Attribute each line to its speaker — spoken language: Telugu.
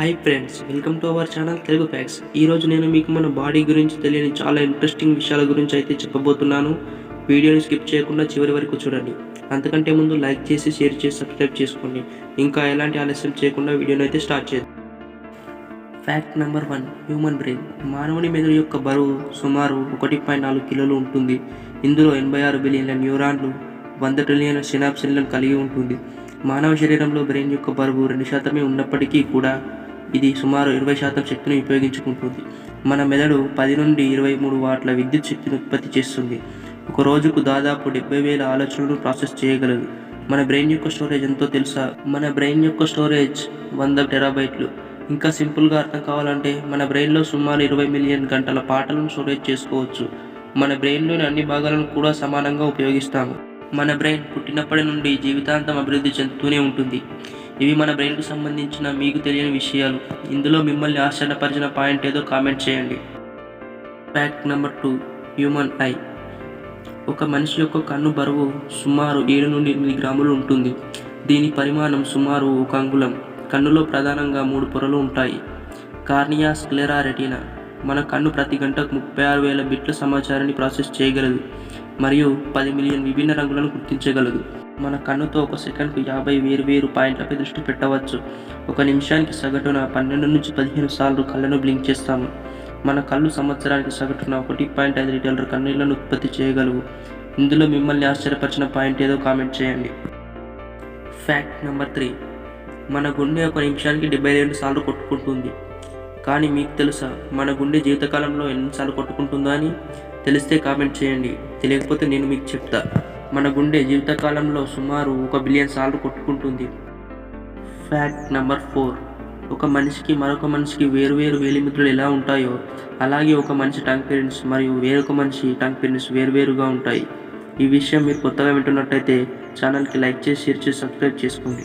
Speaker 1: Hi friends, welcome to our channel Telugu facts. ఈరోజు నేను మీకు మన బాడీ గురించి తెలియని చాలా ఇంట్రెస్టింగ్ విషయాల గురించి అయితే చెప్పబోతున్నాను. వీడియోని స్కిప్ చేయకుండా చివరి వరకు చూడండి. అంతకంటే ముందు లైక్ చేసి, షేర్ చేసి, సబ్స్క్రైబ్ చేసుకోండి. ఇంకా ఎలాంటి ఆలస్యం చేయకుండా వీడియోని అయితే స్టార్ట్ చేద్దాం. Fact number 1, human brain. మానవుని మెదడు యొక్క బరువు సుమారు 1.4 కిలోలు ఉంటుంది. ఇందులో 86 బిలియన్ల న్యూరాన్లు, 100 ట్రిలియన్ల సినాప్సిన్లను కలిగి ఉంటుంది. మానవ శరీరంలో బ్రెయిన్ యొక్క బరువు 2% ఉన్నప్పటికీ కూడా ఇది సుమారు 20% శక్తిని ఉపయోగించుకుంటుంది. మన మెదడు 10 నుండి 23 వాట్ల విద్యుత్ శక్తిని ఉత్పత్తి చేస్తుంది. ఒక రోజుకు దాదాపు 70,000 ఆలోచనలను ప్రాసెస్ చేయగలదు. మన బ్రెయిన్ యొక్క స్టోరేజ్ ఎంతో తెలుసా? మన బ్రెయిన్ యొక్క స్టోరేజ్ 100 టెరాబైట్లు. ఇంకా సింపుల్గా అర్థం కావాలంటే మన బ్రెయిన్లో సుమారు 20 మిలియన్ గంటల పాటలను స్టోరేజ్ చేసుకోవచ్చు. మన బ్రెయిన్లోని అన్ని భాగాలను కూడా సమానంగా ఉపయోగిస్తాము. మన బ్రెయిన్ పుట్టినప్పటి నుండి జీవితాంతం అభివృద్ధి చెందుతూనే ఉంటుంది. ఇవి మన బ్రెయిన్కు సంబంధించిన మీకు తెలియని విషయాలు. ఇందులో మిమ్మల్ని ఆశ్చర్యపరిచిన పాయింట్ ఏదో కామెంట్ చేయండి. Fact number 2, human I. ఒక మనిషి యొక్క కన్ను బరువు సుమారు 7 నుండి 8 గ్రాములు ఉంటుంది. దీని పరిమాణం సుమారు 1 అంగుళం. కన్నులో ప్రధానంగా 3 పొరలు ఉంటాయి: కార్నియా, స్క్లెరా, రెటీనా. మన కన్ను ప్రతి గంటకు 36,000 బిట్ల సమాచారాన్ని ప్రాసెస్ చేయగలదు మరియు 10 మిలియన్ విభిన్న రంగులను గుర్తించగలదు. మన కన్నుతో ఒక సెకండ్కు 50 వేర్వేరు పాయింట్లపై దృష్టి పెట్టవచ్చు. ఒక నిమిషానికి సగటున 12 నుంచి 15 సార్లు కళ్ళను బ్లింక్ చేస్తాము. మన కళ్ళు సంవత్సరానికి సగటున 1.5 లీటర్ల కన్నీళ్లను ఉత్పత్తి చేయగలవు. ఇందులో మిమ్మల్ని ఆశ్చర్యపరిచిన పాయింట్ ఏదో కామెంట్ చేయండి. ఫ్యాక్ట్ నెంబర్ 3, మన గుండె ఒక నిమిషానికి 72 సార్లు కొట్టుకుంటుంది. కానీ మీకు తెలుసా మన గుండె జీవితకాలంలో ఎన్నిసార్లు కొట్టుకుంటుందో అని? తెలిస్తే కామెంట్ చేయండి. తెలియకపోతే నేను మీకు చెప్తా. మన గుండె జీవితకాలంలో సుమారు 1 బిలియన్ సార్లు కొట్టుకుంటుంది. ఫ్యాక్ట్ నెంబర్ 4, ఒక మనిషికి మరొక మనిషికి వేరువేరు వేలిముద్రలు ఎలా ఉంటాయో అలాగే ఒక మనిషి టంగ్ ప్రింట్స్ మరియు వేరొక మనిషి టంగ్ ప్రింట్స్ వేరువేరుగా ఉంటాయి. ఈ విషయం మీరు కొత్తగా వింటున్నట్టయితే ఛానల్కి లైక్ చేసి, షేర్ చేసి, సబ్స్క్రైబ్ చేసుకోండి.